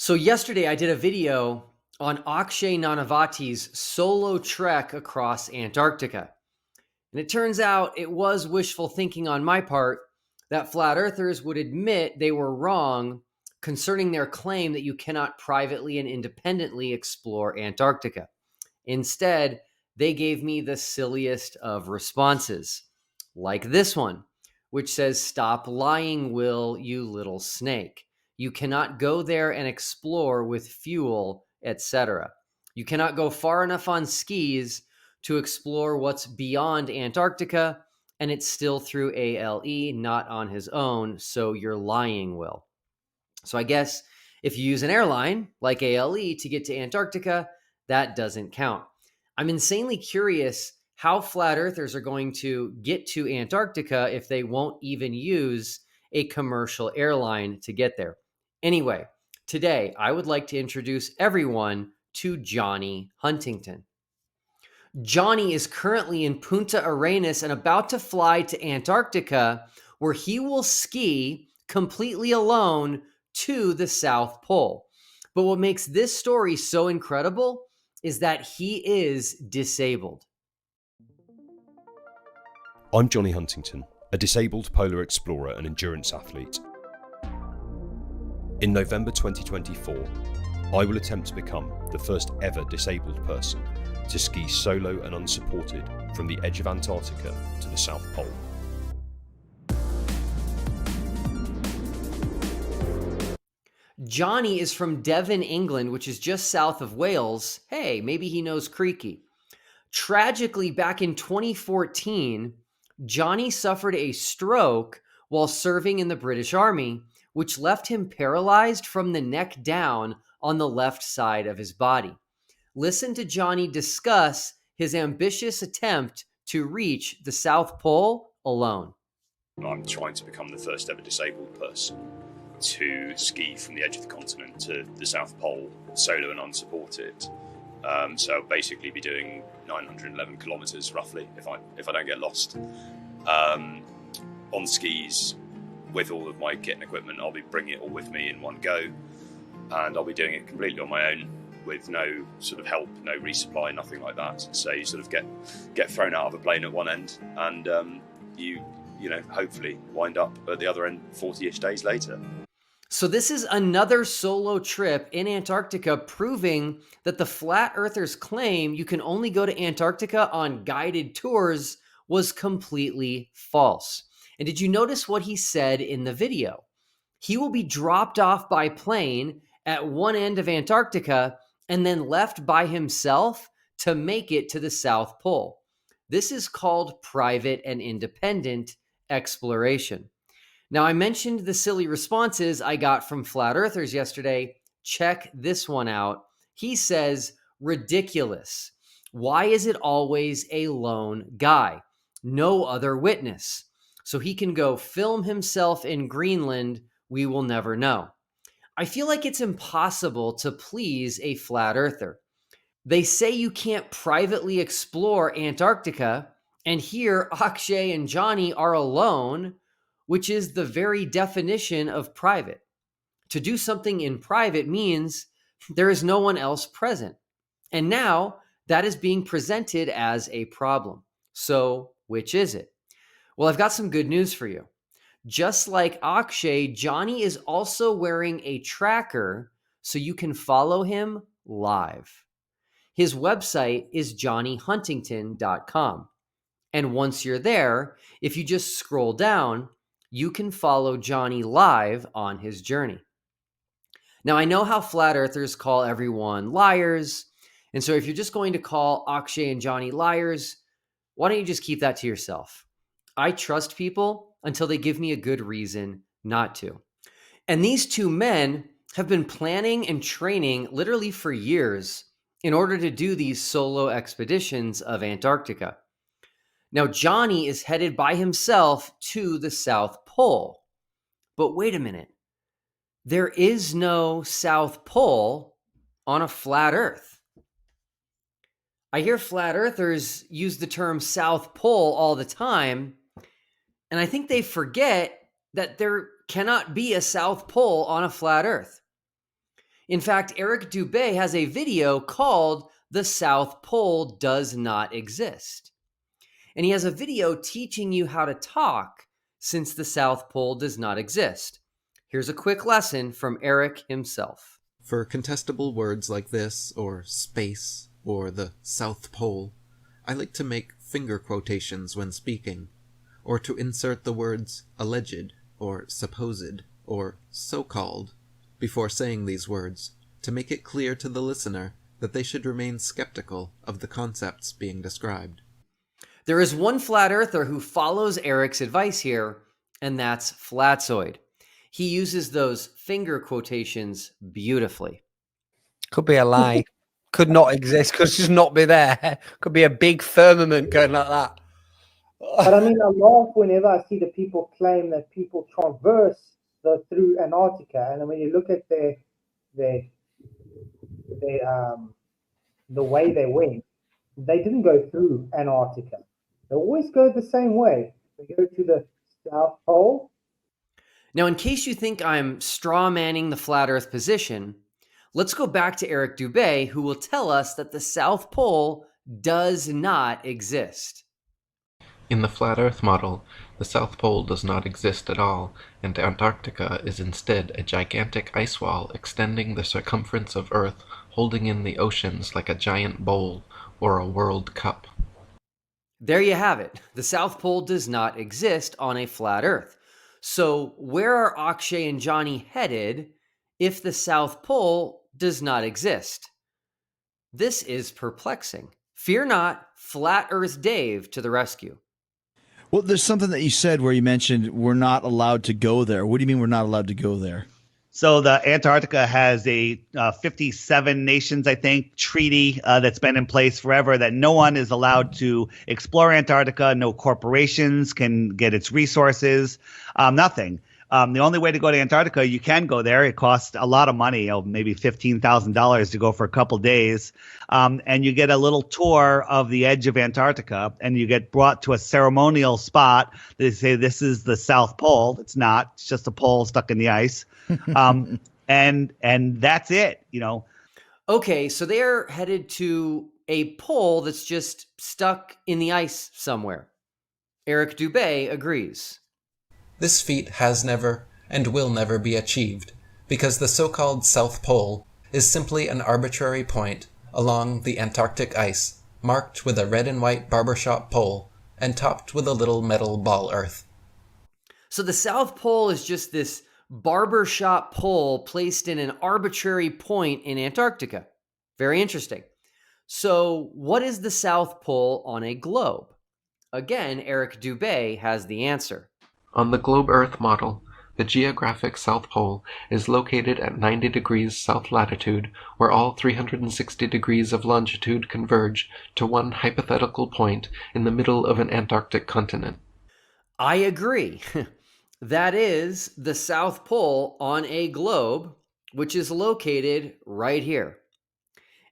So yesterday I did a video on Akshay Nanavati's solo trek across Antarctica. And it turns out it was wishful thinking on my part that flat earthers would admit they were wrong concerning their claim that you cannot privately and independently explore Antarctica. Instead, they gave me the silliest of responses, like this one, which says, "Stop lying, Will, you little snake. You cannot go there and explore with fuel, etc. You cannot go far enough on skis to explore what's beyond Antarctica, and it's still through ALE, not on his own, so you're lying, Will." So I guess if you use an airline like ALE to get to Antarctica, that doesn't count. I'm insanely curious how flat earthers are going to get to Antarctica if they won't even use a commercial airline to get there. Anyway, today I would like to introduce everyone to Jonny Huntington. Jonny is currently in Punta Arenas and about to fly to Antarctica, where he will ski completely alone to the South Pole. But what makes this story so incredible is that he is disabled. I'm Jonny Huntington, a disabled polar explorer and endurance athlete. In November 2024, I will attempt to become the first ever disabled person to ski solo and unsupported from the edge of Antarctica to the South Pole. Jonny is from Devon, England, which is just south of Wales. Hey, maybe he knows Creaky. Tragically, back in 2014, Jonny suffered a stroke while serving in the British Army, which left him paralyzed from the neck down on the left side of his body. Listen to Jonny discuss his ambitious attempt to reach the South Pole alone. I'm trying to become the first ever disabled person to ski from the edge of the continent to the South Pole, solo and unsupported. So I'll basically be doing 911 kilometers roughly if I don't get lost. On skis with all of my kit and equipment. I'll be bringing it all with me in one go, and I'll be doing it completely on my own with no sort of help, no resupply, nothing like that. So you sort of get thrown out of a plane at one end, and you hopefully wind up at the other end 40-ish days later. So this is another solo trip in Antarctica, proving that the flat earthers' claim you can only go to Antarctica on guided tours was completely false. And did you notice what he said in the video? He will be dropped off by plane at one end of Antarctica and then left by himself to make it to the South Pole. This is called private and independent exploration. Now, I mentioned the silly responses I got from flat earthers yesterday. Check this one out. He says, "Ridiculous. Why is it always a lone guy? No other witness. So he can go film himself in Greenland. We will never know." I feel like it's impossible to please a flat earther. They say you can't privately explore Antarctica, and here Akshay and Jonny are alone, which is the very definition of private. To do something in private means there is no one else present. And now that is being presented as a problem. So, which is it? Well, I've got some good news for you. Just like Akshay, Jonny is also wearing a tracker so you can follow him live. His website is jonnyhuntington.com. And once you're there, if you just scroll down, you can follow Jonny live on his journey. Now, I know how flat earthers call everyone liars. And so if you're just going to call Akshay and Jonny liars, why don't you just keep that to yourself? I trust people until they give me a good reason not to. And these two men have been planning and training literally for years in order to do these solo expeditions of Antarctica. Now, Jonny is headed by himself to the South Pole. But wait a minute. There is no South Pole on a flat Earth. I hear flat earthers use the term South Pole all the time, and I think they forget that there cannot be a South Pole on a flat Earth. In fact, Eric Dubé has a video called The South Pole Does Not Exist. And he has a video teaching you how to talk since the South Pole does not exist. Here's a quick lesson from Eric himself. For contestable words like this, or space, or the South Pole, I like to make finger quotations when speaking, or to insert the words alleged, or supposed, or so-called, before saying these words, to make it clear to the listener that they should remain skeptical of the concepts being described. There is one flat earther who follows Eric's advice here, and that's Flatzoid. He uses those finger quotations beautifully. Could be a lie. Could not exist. Could just not be there. Could be a big firmament going like that. But I mean, I laugh whenever I see the people claim that people traverse through Antarctica, and when you look at the way they went, they didn't go through Antarctica. They always go the same way. They go to the South Pole. Now, in case you think I'm straw manning the flat Earth position, let's go back to Eric Dubé, who will tell us that the South Pole does not exist. In the flat Earth model, the South Pole does not exist at all, and Antarctica is instead a gigantic ice wall extending the circumference of Earth, holding in the oceans like a giant bowl or a World Cup. There you have it. The South Pole does not exist on a flat Earth. So where are Akshay and Jonny headed if the South Pole does not exist? This is perplexing. Fear not, Flat Earth Dave to the rescue. Well, there's something that you said where you mentioned we're not allowed to go there. What do you mean we're not allowed to go there? So the Antarctica has a 57 nations, I think, treaty that's been in place forever that no one is allowed to explore Antarctica. No corporations can get its resources, nothing. The only way to go to Antarctica, you can go there. It costs a lot of money, maybe $15,000 to go for a couple days. And you get a little tour of the edge of Antarctica, and you get brought to a ceremonial spot. They say this is the South Pole. It's not. It's just a pole stuck in the ice. And that's it, you know. Okay, so they're headed to a pole that's just stuck in the ice somewhere. Eric Dubé agrees. This feat has never and will never be achieved, because the so-called South Pole is simply an arbitrary point along the Antarctic ice, marked with a red and white barbershop pole and topped with a little metal ball earth. So the South Pole is just this barbershop pole placed in an arbitrary point in Antarctica. Very interesting. So what is the South Pole on a globe? Again, Eric Dubé has the answer. On the globe Earth model, the geographic South Pole is located at 90 degrees south latitude, where all 360 degrees of longitude converge to one hypothetical point in the middle of an Antarctic continent. I agree. That is the South Pole on a globe, which is located right here.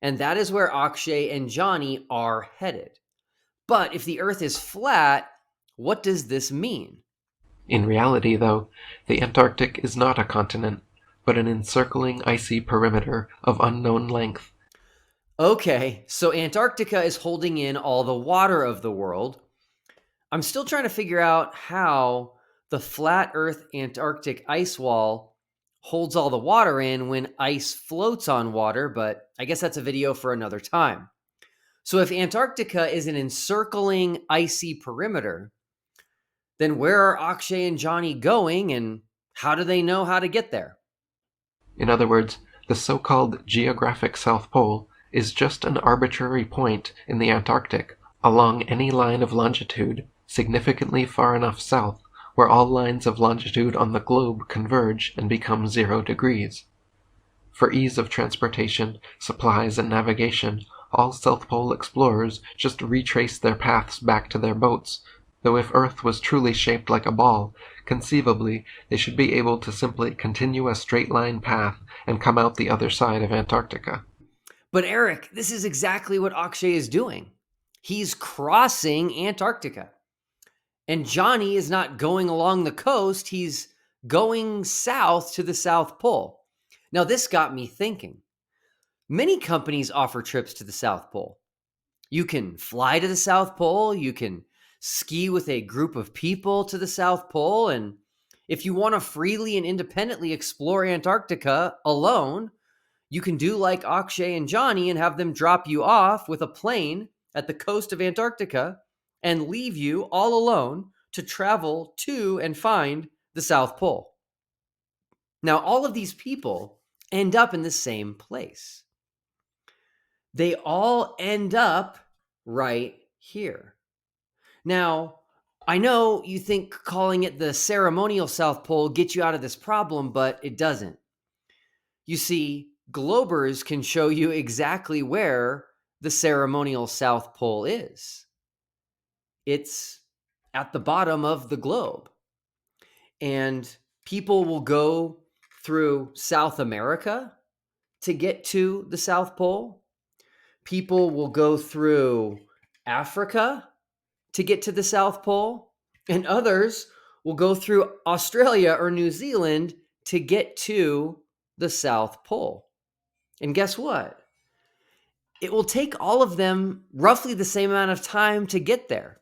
And that is where Akshay and Jonny are headed. But if the Earth is flat, what does this mean? In reality, though, the Antarctic is not a continent, but an encircling icy perimeter of unknown length. Okay, so Antarctica is holding in all the water of the world. I'm still trying to figure out how the flat Earth Antarctic ice wall holds all the water in when ice floats on water, but I guess that's a video for another time. So if Antarctica is an encircling icy perimeter, then where are Akshay and Jonny going, and how do they know how to get there? In other words, the so-called geographic South Pole is just an arbitrary point in the Antarctic along any line of longitude significantly far enough south where all lines of longitude on the globe converge and become 0 degrees. For ease of transportation, supplies, and navigation, all South Pole explorers just retrace their paths back to their boats, though if Earth was truly shaped like a ball, conceivably they should be able to simply continue a straight-line path and come out the other side of Antarctica. But Eric, this is exactly what Akshay is doing. He's crossing Antarctica. And Jonny is not going along the coast, he's going south to the South Pole. Now, this got me thinking. Many companies offer trips to the South Pole. You can fly to the South Pole, you can ski with a group of people to the South Pole, and if you want to freely and independently explore Antarctica alone, you can do like Akshay and Johnny and have them drop you off with a plane at the coast of Antarctica and leave you all alone to travel to and find the South Pole. Now, all of these people end up in the same place. They all end up right here. Now, I know you think calling it the ceremonial South Pole gets you out of this problem, but it doesn't. You see, Globers can show you exactly where the ceremonial South Pole is. It's at the bottom of the globe. And people will go through South America to get to the South Pole. People will go through Africa to get to the South Pole. And others will go through Australia or New Zealand to get to the South Pole. And guess what? It will take all of them roughly the same amount of time to get there.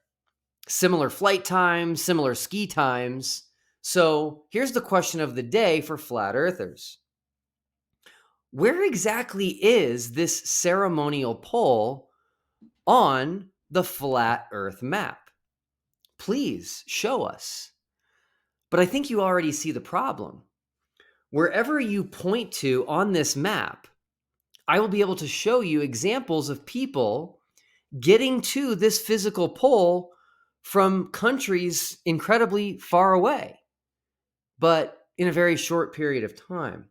Similar flight times, similar ski times. So here's the question of the day for flat earthers. Where exactly is this ceremonial pole on the flat earth map? Please show us. But I think you already see the problem. Wherever you point to on this map, I will be able to show you examples of people getting to this physical pole from countries incredibly far away, but in a very short period of time.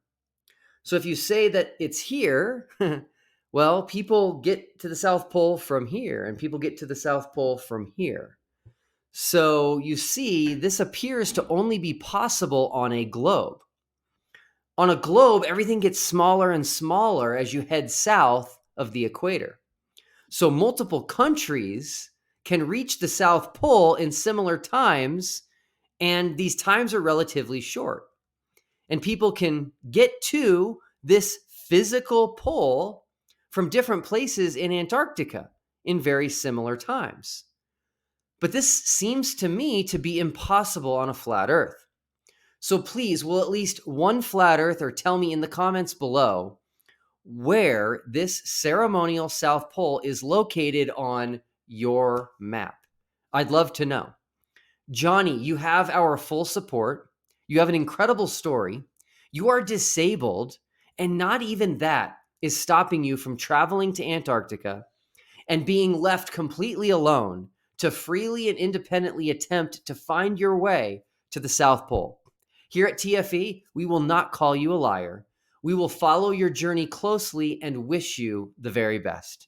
So if you say that it's here, well, people get to the South Pole from here, and people get to the South Pole from here. So you see, this appears to only be possible on a globe. On a globe, everything gets smaller and smaller as you head south of the equator. So multiple countries can reach the South Pole in similar times, and these times are relatively short. And people can get to this physical pole from different places in Antarctica in very similar times. But this seems to me to be impossible on a flat Earth. So please, will at least one flat earther tell me in the comments below where this ceremonial South Pole is located on your map? I'd love to know. Johnny, you have our full support. You have an incredible story. You are disabled, and not even that is stopping you from traveling to Antarctica and being left completely alone to freely and independently attempt to find your way to the South Pole. Here at TFE, we will not call you a liar. We will follow your journey closely and wish you the very best.